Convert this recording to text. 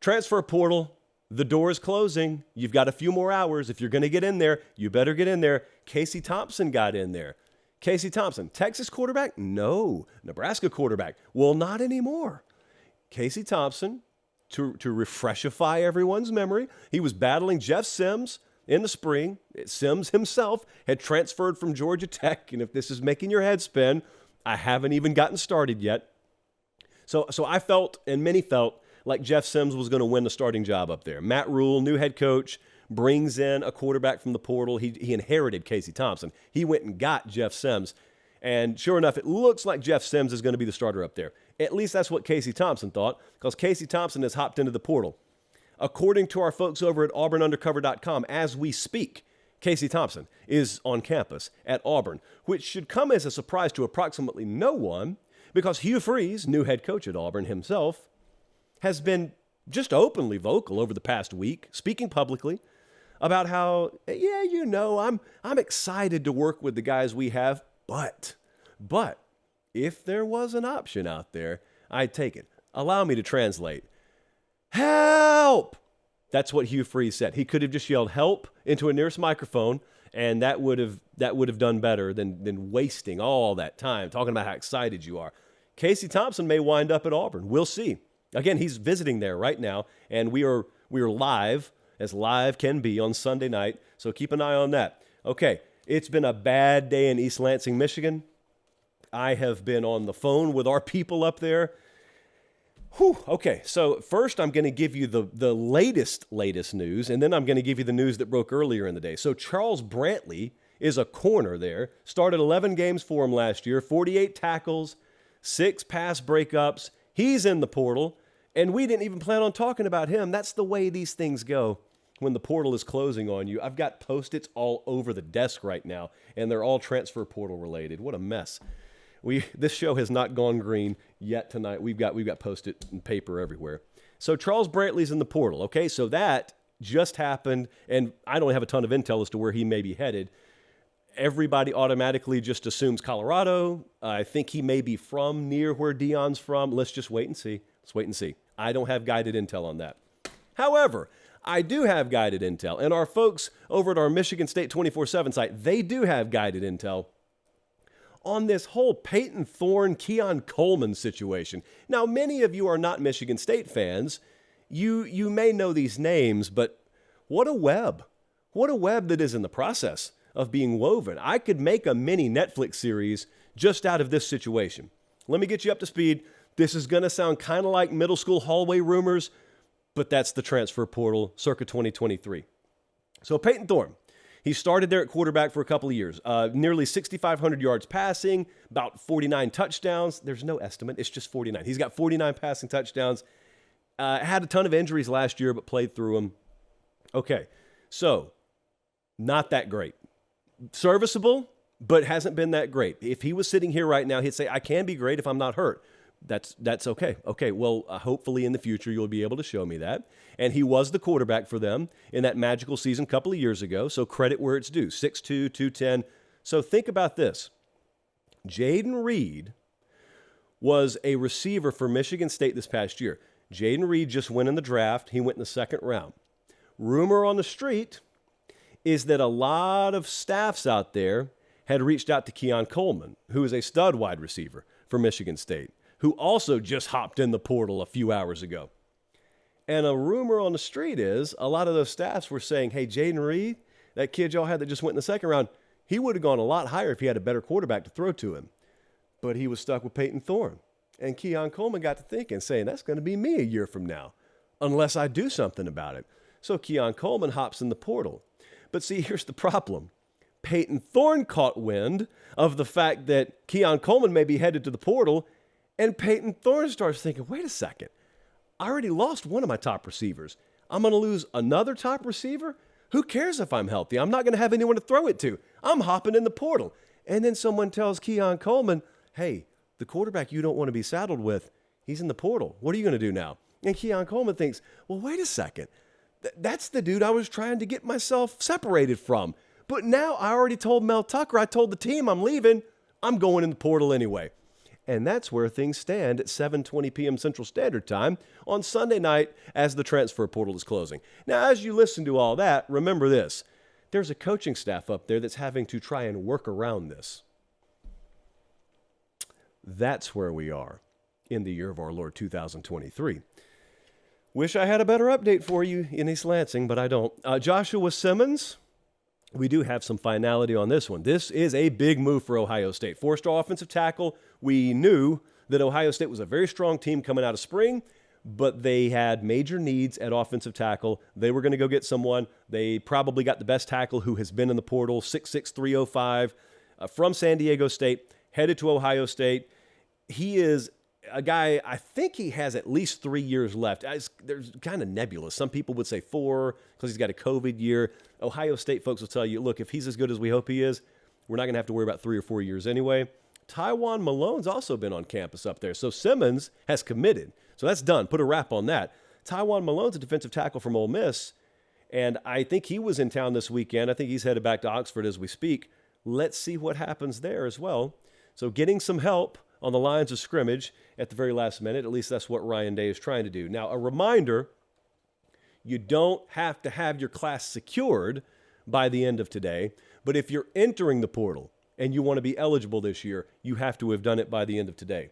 Transfer portal, the door is closing. You've got a few more hours. If you're going to get in there, you better get in there. Casey Thompson got in there. Casey Thompson, Texas quarterback? No. Nebraska quarterback? Well, not anymore. Casey Thompson, to refreshify everyone's memory, he was battling Jeff Sims in the spring. Sims himself had transferred from Georgia Tech, and if this is making your head spin, I haven't even gotten started yet. So I felt, and many felt, like Jeff Sims was going to win the starting job up there. Matt Rule, new head coach, brings in a quarterback from the portal. He inherited Casey Thompson. He went and got Jeff Sims. And sure enough, it looks like Jeff Sims is going to be the starter up there. At least that's what Casey Thompson thought, because Casey Thompson has hopped into the portal. According to our folks over at auburnundercover.com, as we speak, Casey Thompson is on campus at Auburn, which should come as a surprise to approximately no one, because Hugh Freeze, new head coach at Auburn himself, has been just openly vocal over the past week, speaking publicly about how, I'm excited to work with the guys we have, but if there was an option out there, I'd take it. Allow me to translate. Help! That's what Hugh Freeze said. He could have just yelled help into a nearest microphone, and that would have done better than wasting all that time talking about how excited you are. Casey Thompson may wind up at Auburn. We'll see. Again, he's visiting there right now, and we are live, as live can be, on Sunday night, so keep an eye on that. Okay, it's been a bad day in East Lansing, Michigan. I have been on the phone with our people up there. Okay, so first I'm going to give you the latest news, and then I'm going to give you the news that broke earlier in the day. So Charles Brantley is a corner there, started 11 games for him last year, 48 tackles, 6 pass breakups. He's in the portal. And we didn't even plan on talking about him. That's the way these things go when the portal is closing on you. I've got Post-its all over the desk right now, and they're all transfer portal related. What a mess. This show has not gone green yet tonight. We've got Post-it and paper everywhere. So Charles Brantley's in the portal. Okay, so that just happened, and I don't have a ton of intel as to where he may be headed. Everybody automatically just assumes Colorado. I think he may be from near where Deion's from. Let's just wait and see. Let's wait and see. I don't have guided intel on that. However, I do have guided intel, and our folks over at our Michigan State 24/7 site, they do have guided intel on this whole Peyton Thorne, Keon Coleman situation. Now, many of you are not Michigan State fans. You may know these names, but what a web. What a web that is in the process of being woven. I could make a mini Netflix series just out of this situation. Let me get you up to speed. This is going to sound kind of like middle school hallway rumors, but that's the transfer portal circa 2023. So Peyton Thorne, he started there at quarterback for a couple of years. Nearly 6,500 yards passing, about 49 touchdowns. There's no estimate. It's just 49. He's got 49 passing touchdowns. Had a ton of injuries last year, but played through them. Okay, so not that great. Serviceable, but hasn't been that great. If he was sitting here right now, he'd say, I can be great if I'm not hurt. That's okay. Okay, well, hopefully in the future you'll be able to show me that. And he was the quarterback for them in that magical season a couple of years ago, so credit where it's due, 6'2", 210. So think about this. Jaden Reed was a receiver for Michigan State this past year. Jaden Reed just went in the draft. He went in the second round. Rumor on the street is that a lot of staffs out there had reached out to Keon Coleman, who is a stud wide receiver for Michigan State, who also just hopped in the portal a few hours ago. And a rumor on the street is a lot of those staffs were saying, hey, Jaden Reed, that kid y'all had that just went in the second round, he would have gone a lot higher if he had a better quarterback to throw to him. But he was stuck with Peyton Thorne. And Keon Coleman got to thinking, saying, that's going to be me a year from now, unless I do something about it. So Keon Coleman hops in the portal. But see, here's the problem. Peyton Thorne caught wind of the fact that Keon Coleman may be headed to the portal, and Peyton Thorne starts thinking, wait a second, I already lost one of my top receivers. I'm going to lose another top receiver? Who cares if I'm healthy? I'm not going to have anyone to throw it to. I'm hopping in the portal. And then someone tells Keon Coleman, hey, the quarterback you don't want to be saddled with, he's in the portal. What are you going to do now? And Keon Coleman thinks, well, wait a second. That's the dude I was trying to get myself separated from. But now I already told Mel Tucker, I told the team I'm leaving. I'm going in the portal anyway. And that's where things stand at 7:20 p.m. Central Standard Time on Sunday night as the transfer portal is closing. Now, as you listen to all that, remember this. There's a coaching staff up there that's having to try and work around this. That's where we are in the year of our Lord 2023. Wish I had a better update for you in East Lansing, but I don't. Joshua Simmons, we do have some finality on this one. This is a big move for Ohio State. Four-star offensive tackle. We knew that Ohio State was a very strong team coming out of spring, but they had major needs at offensive tackle. They were going to go get someone. They probably got the best tackle who has been in the portal, 6'6", 305, from San Diego State, headed to Ohio State. He is a guy, I think he has at least 3 years left. There's kind of nebulous. Some people would say 4 because he's got a COVID year. Ohio State folks will tell you, look, if he's as good as we hope he is, we're not going to have to worry about 3 or 4 years anyway. Tywan Malone's also been on campus up there. So Simmons has committed. So that's done. Put a wrap on that. Tywan Malone's a defensive tackle from Ole Miss, and I think he was in town this weekend. I think he's headed back to Oxford as we speak. Let's see what happens there as well. So getting some help on the lines of scrimmage at the very last minute. At least that's what Ryan Day is trying to do. Now, a reminder, you don't have to have your class secured by the end of today, but if you're entering the portal and you want to be eligible this year, you have to have done it by the end of today.